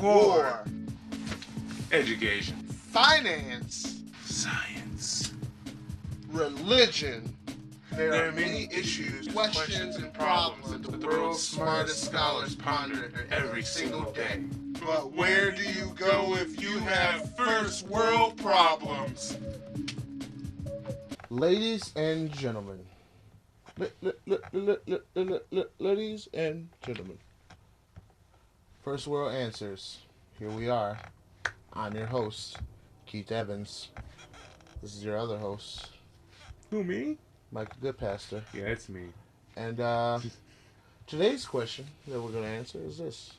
war, education, finance, science. religion. There are many issues, questions, and problems that the world's smartest scholars ponder every single day. But where do you go if you have first world problems? Ladies and gentlemen. Ladies and gentlemen. First World Answers. Here we are. I'm your host, Keith Evans. This is your other host, Who, me? Michael Goodpastor. Yeah, it's me. And today's question that we're going to answer is this.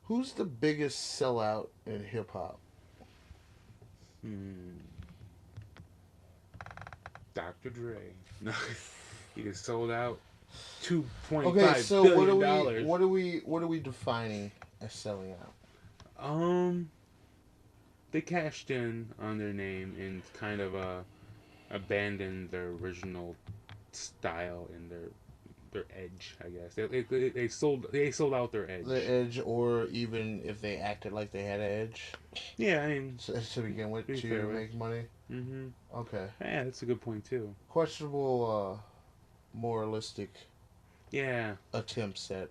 Who's the biggest sellout in hip-hop? Dr. Dre. No, he just sold out $2.5 Okay, so billion. what are we defining as selling out? They cashed in on their name and kind of abandoned their original style and their edge, I guess. They sold out their edge. The edge, or even if they acted like they had an edge. Yeah, I mean, to begin with, to make money. Mm-hmm. Okay. Yeah, that's a good point too. Questionable, moralistic. Yeah. Attempts at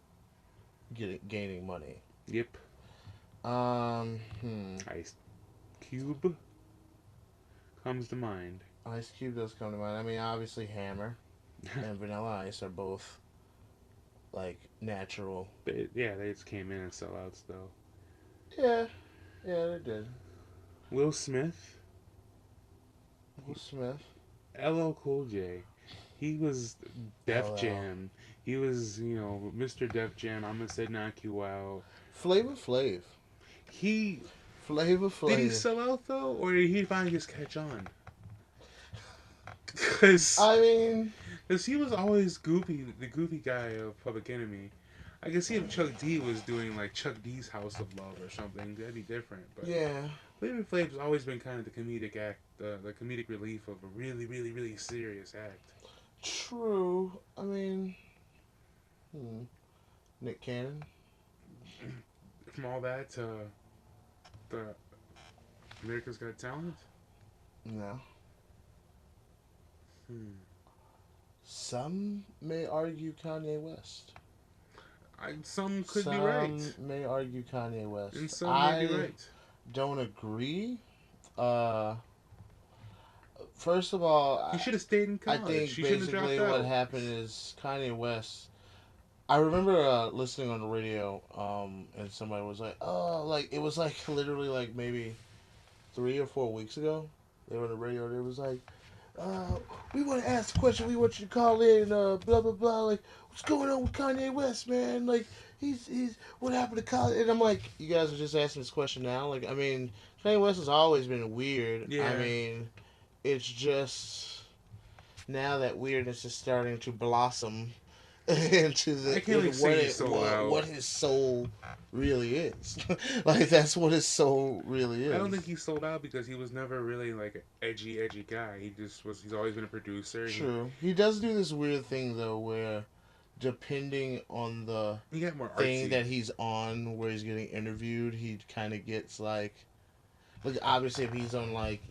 gaining money. Yep. Ice Cube comes to mind. Ice Cube does come to mind. I mean, obviously Hammer and Vanilla Ice are both like natural. They just came in and sellouts though. Yeah, they did. Will Smith. LL Cool J. He was Def Jam. He was, Mr. Def Jam. I'm gonna say knock you out. Flavor Flav. Flavor Flav. Did he sell out though, or did he finally just catch on? Because he was always the goofy guy of Public Enemy. I can see if Chuck D was doing like Chuck D's House of Love or something, that'd be different. But yeah, Flavor Flav's always been kind of the comedic act, the comedic relief of a really, really, really serious act. True. I mean, Nick Cannon. From all that to the America's Got Talent. No. Some may argue Kanye West. Some could be right. Some may argue Kanye West. And some may be right. Don't agree. First of all, he should have stayed in college. I think basically what happened is Kanye West. I remember listening on the radio, and somebody was like, "Oh, like it was like literally like maybe 3 or 4 weeks ago." They were on the radio. And it was like, "We want to ask a question. We want you to call in. Blah blah blah. Like, what's going on with Kanye West, man? Like, he's what happened to college?" And I'm like, "You guys are just asking this question now? Like, I mean, Kanye West has always been weird. Yeah. I mean, it's just now that weirdness is starting to blossom." Into what his soul really is. Like, that's what his soul really is. I don't think he sold out because he was never really like an edgy guy. He's always been a producer. True. He does do this weird thing though where depending on the thing that he's on where he's getting interviewed, he kind of gets like obviously if he's on like,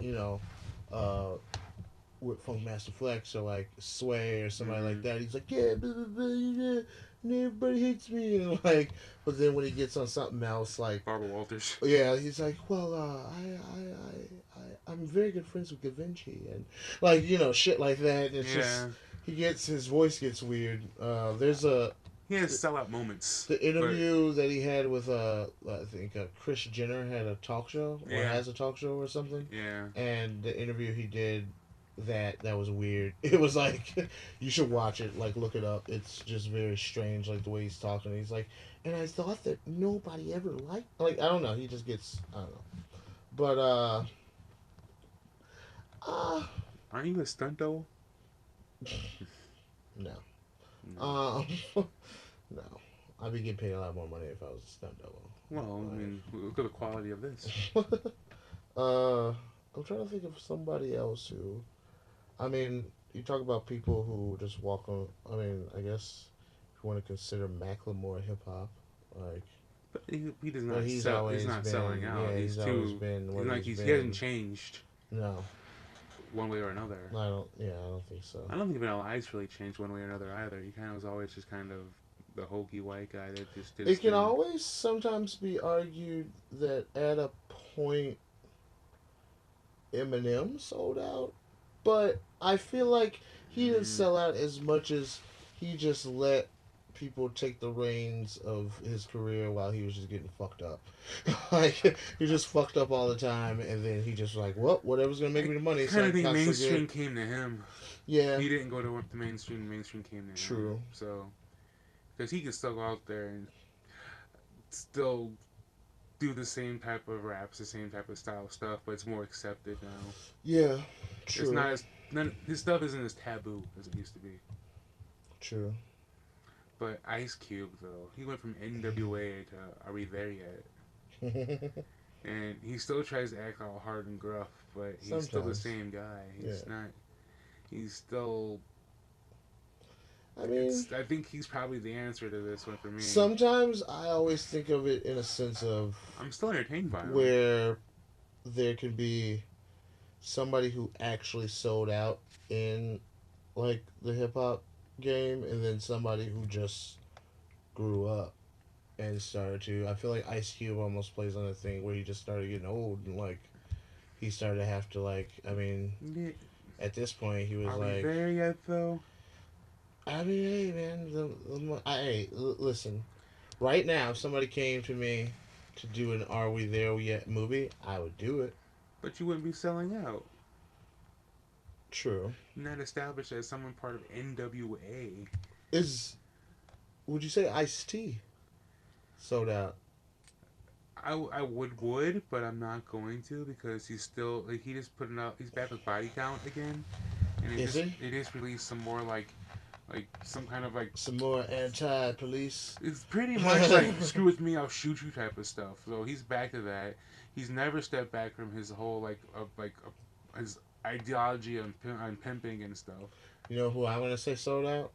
with Funk Master Flex or like Sway or somebody like that, he's like, yeah, blah, blah, blah, yeah, and everybody hates me, and like, but then when he gets on something else like Barbara Walters, yeah, he's like, well, I'm very good friends with Da Vinci, and like shit like that. And it's just his voice gets weird. He has sellout moments. The interview that he had with I think Kris Jenner had a talk show or has a talk show or something. Yeah, and the interview he did. That was weird. It was like, you should watch it, like look it up. It's just very strange, like the way he's talking. He's like, and I thought that nobody ever liked, like, I don't know, he just gets, I don't know. But aren't you a stunt double? No. No. I'd be getting paid a lot more money if I was a stunt double. Well, I mean, look at the quality of this. I'm trying to think of somebody else who, I mean, you talk about people who just walk on, I mean, I guess if you want to consider Macklemore hip-hop. Like, But he does but not he's sell. He's always not been, selling out. yeah, He's he's always too. been He's what like he's he been. hasn't changed No, one way or another. I don't. Yeah, I don't think so. I don't think Vanilla Ice really changed one way or another either. He kind of was always just kind of the hokey white guy that just did his It can thing. always sometimes be argued that at a point Eminem sold out, but I feel like he didn't sell out as much as he just let people take the reins of his career while he was just getting fucked up. Like, he just fucked up all the time, and then he just was like, well, whatever's gonna make me the money. I So kind I of think constantly mainstream get. came to him. Yeah, He didn't go to the mainstream. Mainstream came to him. true. So, because he could still go out there and still do the same type of raps, the same type of style stuff, but it's more accepted now. Yeah, true. It's not as his stuff isn't as taboo as it used to be. True. But Ice Cube though, he went from NWA to Are We There Yet? And he still tries to act all hard and gruff, but he's still the same guy. He's not. He's still. I mean, I think he's probably the answer to this one for me. Sometimes I always think of it in a sense of I'm still entertained by him. Where there could be somebody who actually sold out in like the hip hop game, and then somebody who just grew up and started to. I feel like Ice Cube almost plays on a thing where he just started getting old and like he started to have to like. I mean, at this point he was Are like. we there yet though? I mean, hey man, listen. Right now, if somebody came to me to do an "Are We There Yet" movie, I would do it. But you wouldn't be selling out. True. You're not established as someone part of NWA. Would you say Ice-T sold out? I would, but I'm not going to because he's still like he just putting out. He's back with Body Count again, and they just released some more like some kind of like some more anti-police. It's pretty much like screw with me, I'll shoot you type of stuff. So he's back to that. He's never stepped back from his whole his ideology on pimping and stuff. You know who I want to say sold out?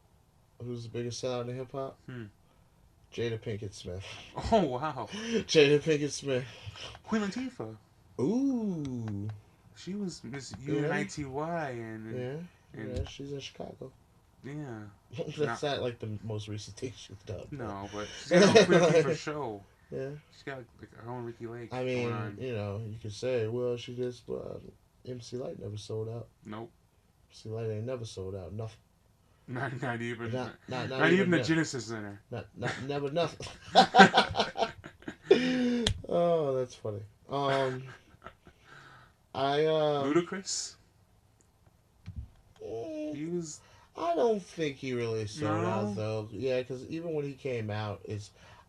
Who's the biggest sellout in hip hop? Jada Pinkett Smith. Oh wow. Jada Pinkett Smith. Queen Latifah. Ooh. She was Miss UNITY and yeah, she's in Chicago. Yeah. That's not like the most recent thing she's done. No, but she's got her own Queen Latifah show. Yeah. She's got like her own Ricky Lake. I mean, you know, you could say, well, she just MC Light never sold out. Nope. MC Light ain't never sold out. Nothing. Not even. Not even the Genesis Center. Never nothing. Oh, that's funny. Ludacris. He was. I don't think he really sold out though. Yeah, because even when he came out,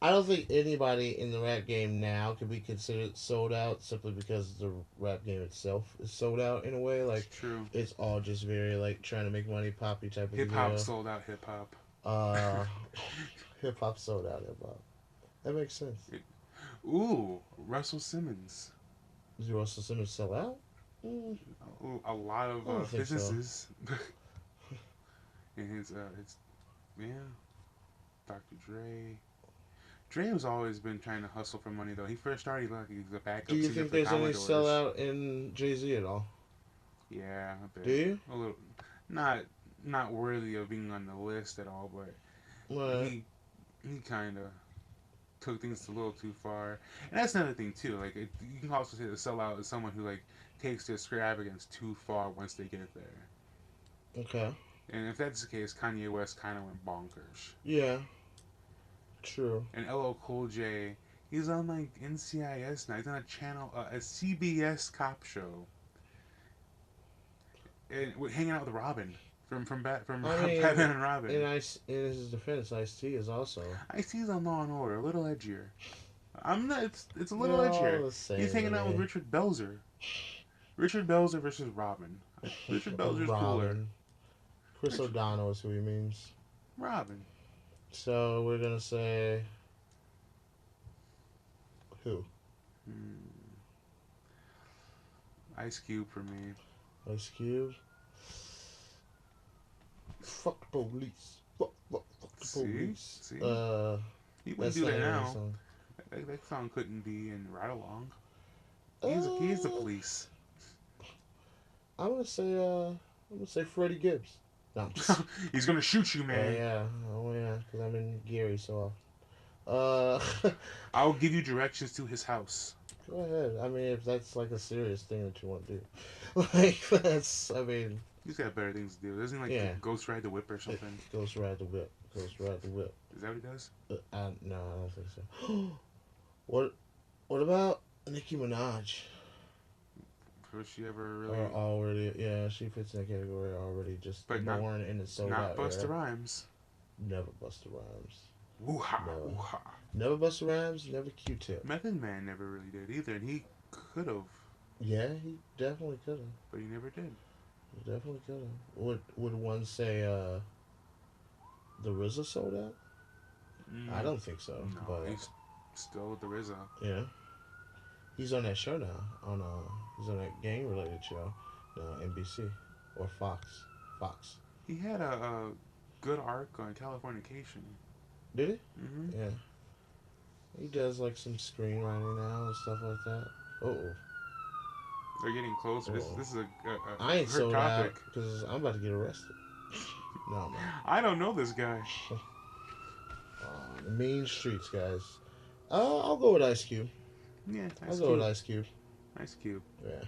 I don't think anybody in the rap game now could be considered sold out simply because the rap game itself is sold out in a way. Like, true. It's all just very like trying to make money, poppy type of hip hop sold out hip hop. Hip hop sold out hip hop. That makes sense. Ooh, Russell Simmons. Did Russell Simmons sell out? A lot of businesses. So. And his Dr. Dre. Dre has always been trying to hustle for money though. He first started like he's a backup. Do you think there's any sellout in Jay-Z at all? Yeah, a bit. Do you? A little, not worthy of being on the list at all, but he kind of took things a little too far. And that's another thing too. Like you can also say the sellout is someone who like takes their extravagance too far once they get there. Okay. And if that's the case, Kanye West kind of went bonkers. Yeah. True. And LL Cool J, he's on like NCIS now. He's on a channel, a CBS cop show, and hanging out with Robin from Batman and Robin. In his defense, Ice-T is also. Ice-T's on Law and Order, a little edgier. I'm not. It's a little edgier. He's hanging out with Richard Belzer. Richard Belzer versus Robin. Richard Belzer's cooler. Chris O'Donnell is who he means. Robin. So we're gonna say who? Ice Cube for me. Ice Cube. Fuck the police. Fuck the police. See? He wouldn't do that now. That song couldn't be in Ride Along. He's the police. I'm gonna say Freddie Gibbs. No. He's gonna shoot you, man. Yeah. Oh yeah, because I'm in Gary so I'll give you directions to his house. Go ahead. I mean, if that's like a serious thing that you want to do, like that's. I mean. He's got better things to do. Doesn't he Ghost Ride the Whip or something? Ghost Ride the Whip. Ghost Ride the Whip. Is that what he does? No, I don't think so. What about Nicki Minaj? Was she ever really? Already, yeah, she fits in that category already. Just but born in the sold not out. Not Busta Rhymes. Never Busta Rhymes. Woo-ha, woo-ha. Never Busta Rhymes. Never Q-Tip. Method Man never really did either, and he could have. Yeah, he definitely could have. But he never did. He definitely could have. Would one say the RZA sold out? I don't think so. No, but he's still with the RZA. Yeah. He's on that show now. He's on that gang related show. No, NBC or Fox. He had a good arc on Californication. Did he? Mm-hmm. Yeah. He does like some screenwriting now and stuff like that. Oh. They're getting close. This is a I ain't sold topic. out because I'm about to get arrested. No, man. I don't know this guy. The mean streets, guys. I'll go with Ice Cube. Yeah, I'll go with Ice Cube. Ice Cube. Yeah.